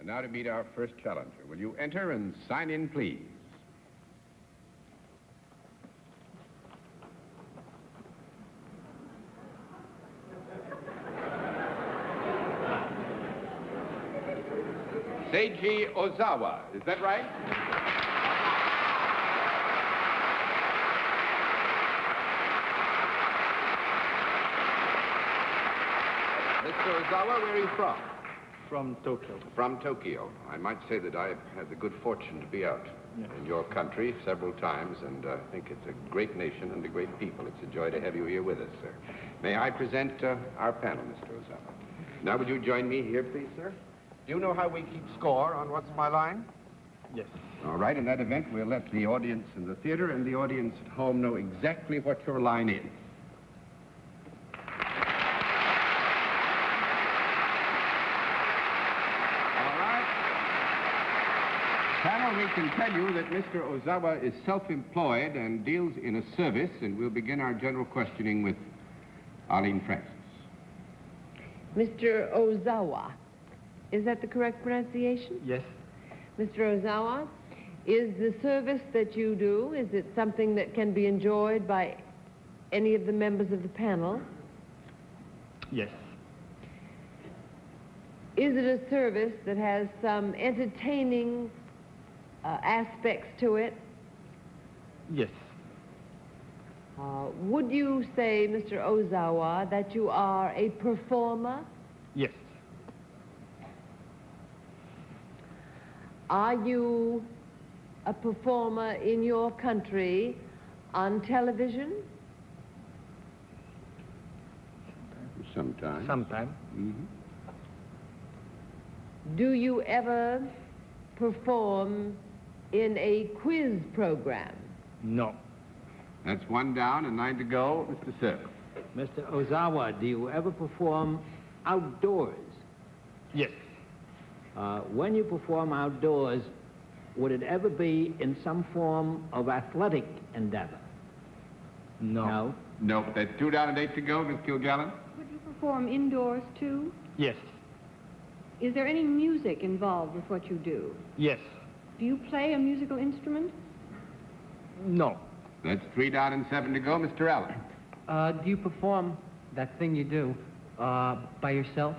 And now to meet our first challenger. Will you enter and sign in, please? Seiji Ozawa, is that right? Mr. Ozawa, where are you from? From Tokyo. From Tokyo. I might say that I've had the good fortune to be out in your country several times, and I think it's a great nation and a great people. It's a joy to have you here with us, sir. May I present our panel, Mr. Ozawa? Now, would you join me here, please, sir? Do you know how we keep score on What's My Line? Yes. All right, in that event, we'll let the audience in the theater and the audience at home know exactly what your line is. Panel, we can tell you that Mr. Ozawa is self-employed and deals in a service, and we'll begin our general questioning with Arlene Francis. Mr. Ozawa, is that the correct pronunciation? Yes. Mr. Ozawa, is the service that you do, is it something that can be enjoyed by any of the members of the panel? Yes. Is it a service that has some entertaining aspects to it? Yes. Would you say, Mr. Ozawa, that you are a performer? Yes. Are you a performer in your country on television? Sometimes. Sometime. Mm-hmm. Do you ever perform in a quiz program? No. That's one down and 9 to go. Mr. Sir. Mr. Ozawa, do you ever perform outdoors? Yes. When you perform outdoors, would it ever be in some form of athletic endeavor? No. No? No, that's 2 down and 8 to go, Miss Kilgallen. Would you perform indoors, too? Yes. Is there any music involved with what you do? Yes. Do you play a musical instrument? No. That's 3 down and 7 to go, Mr. Allen. Do you perform that thing you do by yourself?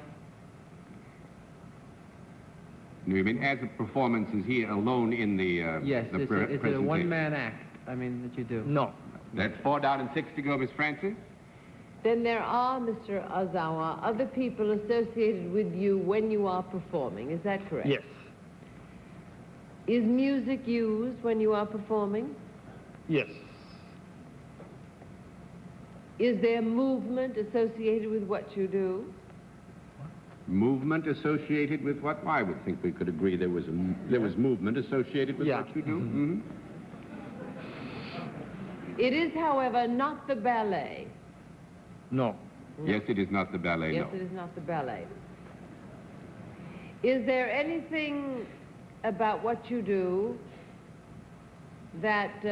You mean as a performance, is he alone in the Yes. the Is it a presentation? one-man act, that you do? No. That's 4 down and 6 to go, Miss Francis. Then there are, Mr. Ozawa, other people associated with you when you are performing. Is that correct? Yes. Is music used when you are performing? Yes. Is there movement associated with what you do? Movement associated with what? I would think we could agree there was movement associated with Yeah. what you do. Mm-hmm. Mm-hmm. It is, however, not the ballet. No. Yes, it is not the ballet, Yes, no. it is not the ballet. Is there anything about what you do that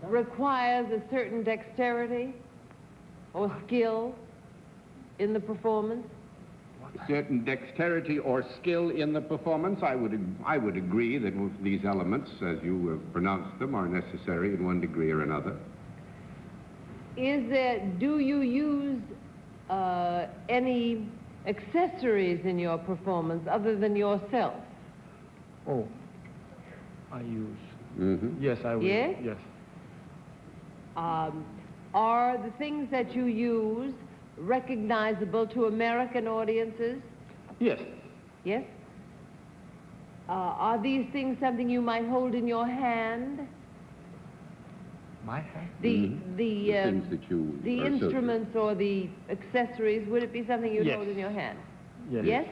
requires a certain dexterity or skill in the performance? Certain dexterity or skill in the performance, I would agree that these elements, as you have pronounced them, are necessary in one degree or another. Do you use any accessories in your performance other than yourself? Oh. I use. Mm-hmm. Yes, I will. Yes? Yes. Are the things that you use recognizable to American audiences? Yes. Yes? Are these things something you might hold in your hand? My hand? The things that you the are associated. instruments or the accessories, would it be something you'd Yes. hold in your hand? Yes. Yes?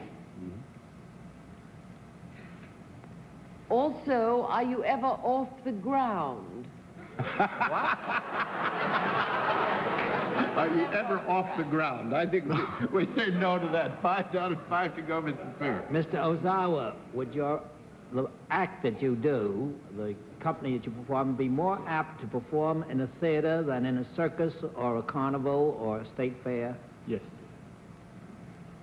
Also, are you ever off the ground? Are you ever off the ground? I think we say no to that. 5 down and 5 to go, Mr. Fair. Mr. Ozawa, would the act that you do, the company that you perform, be more apt to perform in a theater than in a circus or a carnival or a state fair? Yes.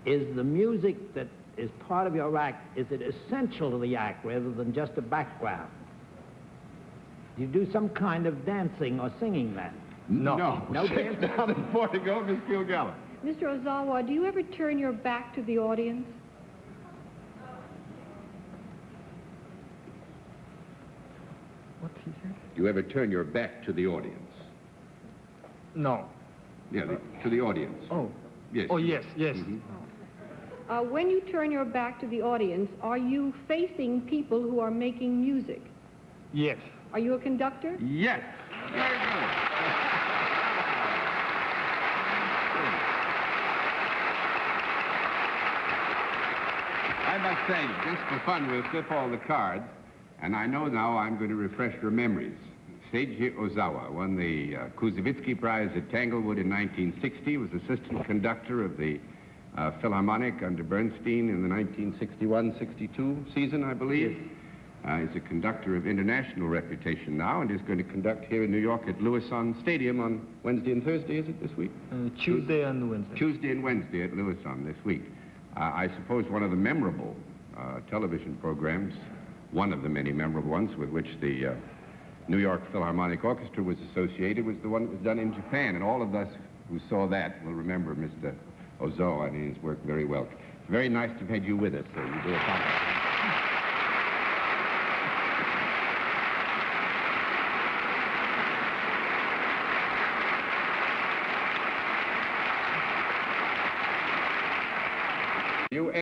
Is the music that is part of your act, is it essential to the act rather than just a background? Do you do some kind of dancing or singing then? No. No Sit dancing? down and for to go, Miss Gilgallen. Mr. Ozawa, do you ever turn your back to the audience? What he said? Do you ever turn your back to the audience? No. Yeah, to the audience. Oh. Yes. Oh, yes, yes. Mhm. When you turn your back to the audience, are you facing people who are making music? Yes. Are you a conductor? Yes. Very good. I must say, just for fun, we'll flip all the cards, and I know now I'm going to refresh your memories. Seiji Ozawa won the Kuzovitsky Prize at Tanglewood in 1960, was assistant conductor of the Philharmonic under Bernstein in the 1961-62 season, I believe. He's a conductor of international reputation now and is going to conduct here in New York at Lewiston Stadium on Wednesday and Thursday, is it, this week? Tuesday and Wednesday. Tuesday and Wednesday at Lewiston this week. I suppose one of the memorable television programs, one of the many memorable ones with which the New York Philharmonic Orchestra was associated, was the one that was done in Japan, and all of us who saw that will remember Mr. Ozawa and his work very well. It's very nice to have had you with us, sir. You do a fine. You